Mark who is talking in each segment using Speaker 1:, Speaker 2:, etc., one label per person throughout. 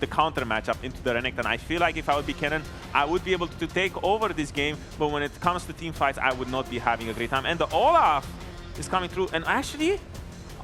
Speaker 1: the counter matchup into the Renekton. I feel like if I would be Kennen, I would be able to take over this game, but when it comes to team fights, I would not be having a great time. And the Olaf is coming through, and actually,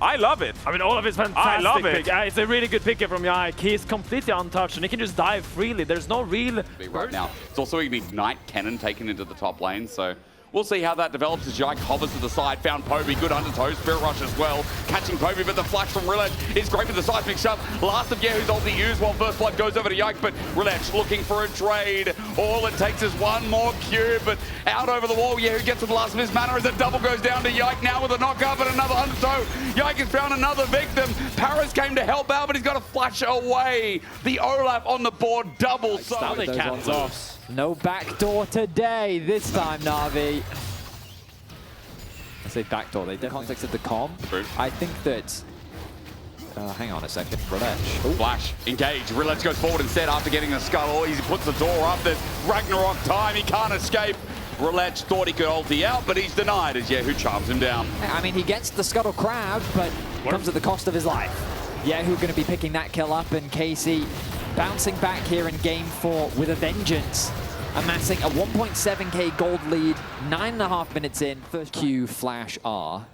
Speaker 1: I love it.
Speaker 2: I mean, Olaf is fantastic.
Speaker 1: I love it.
Speaker 2: Pick. It's a really good pick here from Yike. He's completely untouched, and he can just dive freely. There's no real...
Speaker 3: Right now. It's also going to be Ignite Cannon taken into the top lane, so we'll see how that develops as Yike hovers to the side. Found Povey, good undertow, Spirit Rush as well. Catching Povey, but the flash from Rilech is great with the seismic shove. Last of Yehu's ulti used while First Blood goes over to Yike, but Rilech looking for a trade. All it takes is one more cube, but out over the wall, Yehu gets to the last of his mana as a double goes down to Yike now with a knockup and another undertow. Yike has found another victim. Paris came to help out, but he's got to flash away. The Olaf on the board, double. So
Speaker 2: now they can't lose.
Speaker 4: No backdoor today, this time, Navi. I say backdoor, in the context of the comp, I think that... hang on a second, Rilech.
Speaker 3: Flash, engage, Rilech goes forward instead after getting a scuttle. He puts the door up, there's Ragnarok time, he can't escape. Rilech thought he could ulti out, but he's denied as Yehu charms him down.
Speaker 4: I mean, he gets the scuttle crowd, but comes at the cost of his life. Yehu going to be picking that kill up, and Casey bouncing back here in game 4 with a vengeance, amassing a 1.7k gold lead, 9.5 minutes in. First Q, flash R,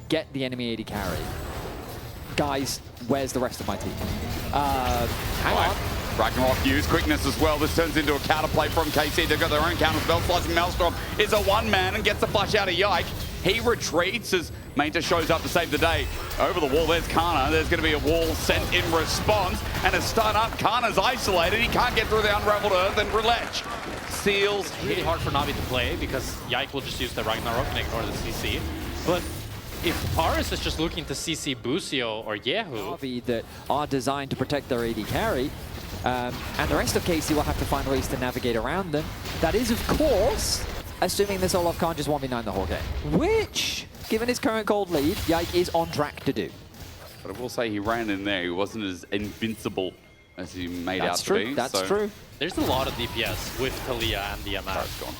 Speaker 4: get the enemy AD carry. Guys, where's the rest of my team? Hang on.
Speaker 3: Ragnarok use quickness as well. This turns into a counterplay from KC. They've got their own counter spell. Slicing Maelstrom is a one-man and gets the flash out of Yike. He retreats as Mainta shows up to save the day. Over the wall, there's Kana. There's going to be a wall sent in response. And a stun up. Kana's isolated. He can't get through the unraveled earth. And Rilech seals.
Speaker 5: It's really hard for Navi to play because Yike will just use the Ragnarok and ignore the CC. But if Paris is just looking to CC Busio or Yehu...
Speaker 4: Navi that are designed to protect their AD carry, and the rest of KC will have to find ways to navigate around them. That is, of course, assuming this Olaf can't just 1v9 the whole game, which, given his current gold lead, Yike is on track to do.
Speaker 3: But I will say he ran in there. He wasn't as invincible as he made out to be.
Speaker 4: That's true.
Speaker 5: There's a lot of DPS with Talia and the EMEA.
Speaker 3: Turret's gone.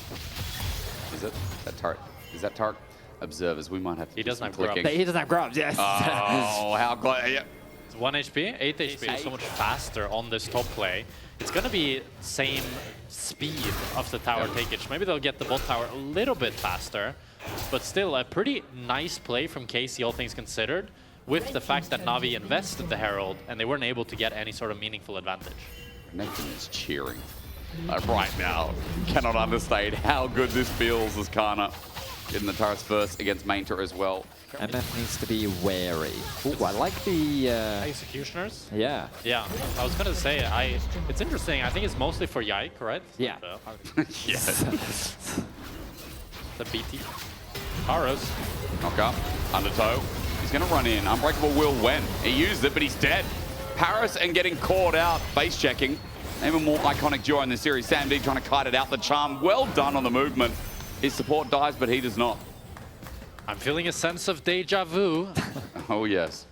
Speaker 3: Is it? That turret? Is that turret? Observers, we might have to
Speaker 5: He
Speaker 3: do
Speaker 5: doesn't
Speaker 3: some
Speaker 5: have
Speaker 3: clicking.
Speaker 5: grubs.
Speaker 4: He doesn't have grubs, yes.
Speaker 3: Oh, how close. Yeah.
Speaker 5: It's 1 HP, 8 HP, so much faster on this top play. It's going to be same speed of the tower takeage. Maybe they'll get the bot tower a little bit faster, but still a pretty nice play from KC, all things considered, with the fact that Navi invested the Herald and they weren't able to get any sort of meaningful advantage.
Speaker 3: Nathan is cheering right now. Cannot understate how good this feels as Kana getting the turrets first against Mainta as well.
Speaker 4: MF needs to be wary. Ooh, I like the...
Speaker 5: Executioners?
Speaker 4: Yeah.
Speaker 5: Yeah, I was going to say, it's interesting. I think it's mostly for Yike, right?
Speaker 4: Yeah.
Speaker 3: Yes.
Speaker 5: The BT. Aros.
Speaker 3: Knock up, undertow. He's going to run in. Unbreakable will when. He used it, but he's dead. Paris and getting caught out. Base checking. Even more iconic duo in the series. Sam D trying to kite it out the charm. Well done on the movement. His support dies, but he does not.
Speaker 5: I'm feeling a sense of deja vu.
Speaker 3: Oh, yes.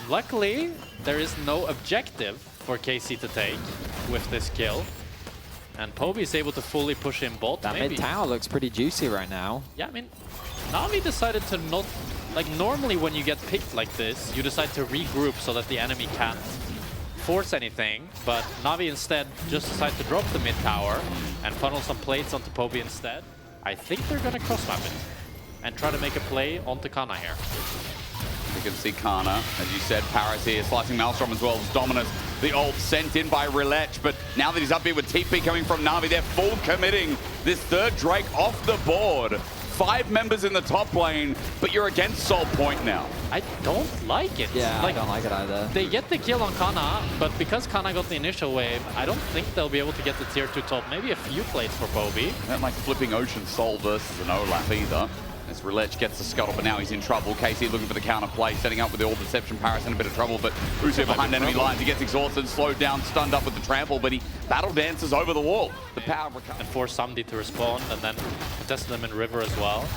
Speaker 5: Luckily, there is no objective for KC to take with this kill. And Povey is able to fully push him bot.
Speaker 4: That mid tower looks pretty juicy right now.
Speaker 5: Yeah, I mean, Navi decided to not... Like, normally when you get picked like this, you decide to regroup so that the enemy can't force anything. But Navi instead just decided to drop the mid tower and funnel some plates onto Povey instead. I think they're going to cross-map it and try to make a play onto Kana here.
Speaker 3: You can see Kana, as you said, Paris here, slicing Maelstrom as well as Dominus. The ult sent in by Rilech, but now that he's up here with TP coming from Navi, they're full committing this third Drake off the board. 5 members in the top lane, but you're against Soul Point now.
Speaker 5: I don't like it.
Speaker 4: Yeah,
Speaker 5: like,
Speaker 4: I don't like it either.
Speaker 5: They get the kill on Kana, but because Kana got the initial wave, I don't think they'll be able to get the tier 2 top. Maybe a few plates for Povey.
Speaker 3: I don't like flipping Ocean Soul versus an Olaf either. As Rilech gets the scuttle, but now he's in trouble. KC looking for the counter play, setting up with the All Deception. Paris in a bit of trouble, but Uso behind enemy lines. He gets exhausted, slowed down, stunned up with the trample, but he battle dances over the wall. The power recovery.
Speaker 5: And force Samdi to respond, and then contested them in River as well.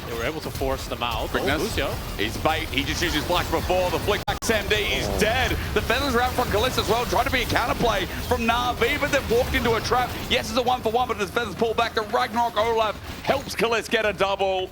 Speaker 5: They were able to force them out.
Speaker 3: Quickness.
Speaker 5: Busio.
Speaker 3: He's bait. He just used his flash before. The flick back Sam D is dead. The feathers are out from Kalista as well, trying to be a counterplay from Navi, but they've walked into a trap. Yes, it's a 1-for-1, but his feathers pull back. The Ragnarok Olaf helps Kalista get a double.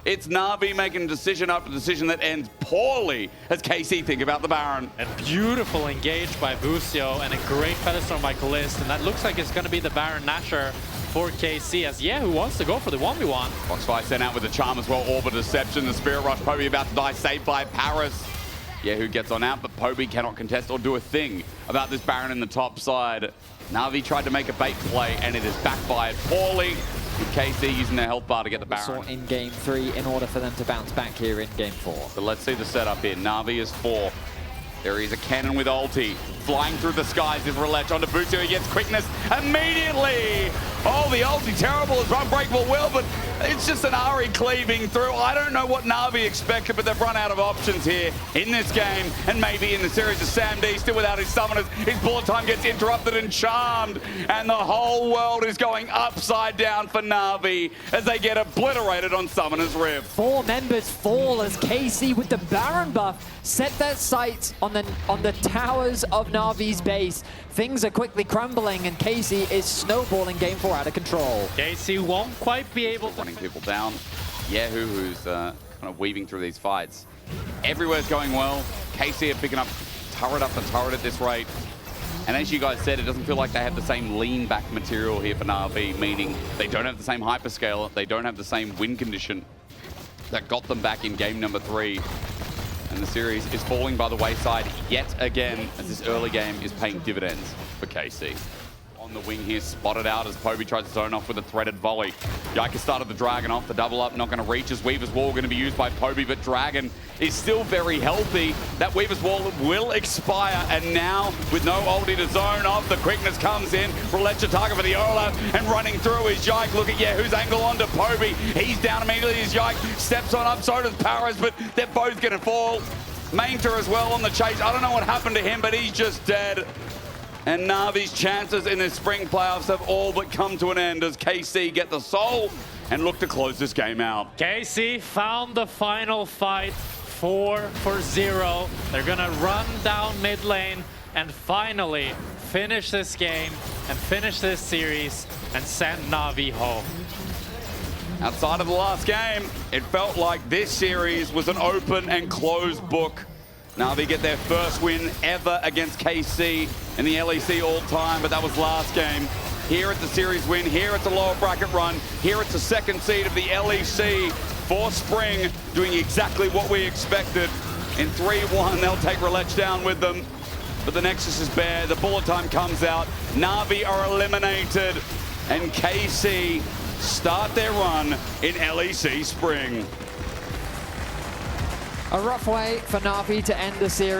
Speaker 3: It's Navi making decision after decision that ends poorly as KC think about the Baron.
Speaker 5: And beautiful engage by Busio and a great Featherstorm by Kalist. And that looks like it's going to be the Baron Nasher for KC as who wants to go for the 1v1.
Speaker 3: Foxfire sent out with the charm as well. Orbit Deception, the Spirit Rush. Poby about to die, saved by Paris. Who gets on out, but Poby cannot contest or do a thing about this Baron in the top side. Navi tried to make a bait play and it has backfired poorly, with KC using their health bar to get the Baron.
Speaker 4: Saw in game 3 in order for them to bounce back here in game 4.
Speaker 3: So let's see the setup here. Navi is 4. There is a cannon with ulti. Flying through the skies is Roulette onto Busio. He gets quickness immediately. Oh, the ulti terrible as Unbreakable will, but it's just an Ari cleaving through. I don't know what Navi expected, but they've run out of options here in this game and maybe in the series. Of Sam D still without his summoners. His bullet time gets interrupted and charmed, and the whole world is going upside down for Navi as they get obliterated on Summoner's Rift.
Speaker 4: 4 members fall as KC with the Baron buff set their sights on the towers of Navi's base. Things are quickly crumbling and KC is snowballing game 4 out of control.
Speaker 5: KC won't quite be able to...
Speaker 3: Running people down. Yehu, who's kind of weaving through these fights. Everywhere's going well. KC are picking up turret after turret at this rate. And as you guys said, it doesn't feel like they have the same lean back material here for Navi, meaning they don't have the same hyperscale, they don't have the same win condition that got them back in game number 3. And the series is falling by the wayside yet again as this early game is paying dividends for KC. On the wing here, spotted out as Poby tries to zone off with a threaded volley. Yika started the Dragon off, the double up not going to reach as Weaver's Wall going to be used by Poby, but Dragon is still very healthy. That Weaver's Wall will expire, and now with no ulti to zone off, the quickness comes in. Roulette target for the Olaf, and running through is Yike. Look at who's angle onto Poby. He's down immediately as Yike steps on up, so does Paris, but they're both going to fall. Mainter as well on the chase. I don't know what happened to him, but he's just dead. And Navi's chances in the spring playoffs have all but come to an end as KC get the soul and look to close this game out.
Speaker 5: KC found the final fight, 4-0. They're gonna run down mid lane and finally finish this game and finish this series and send Navi home.
Speaker 3: Outside of the last game, it felt like this series was an open and closed book. Navi get their first win ever against KC in the LEC all time, but that was last game. Here it's a series win, here it's a lower bracket run, here it's a second seed of the LEC for spring, doing exactly what we expected. In 3-1, they'll take Roulette down with them, but the Nexus is bare, the bullet time comes out, Navi are eliminated, and KC start their run in LEC spring.
Speaker 4: A rough way for Navi to end the series.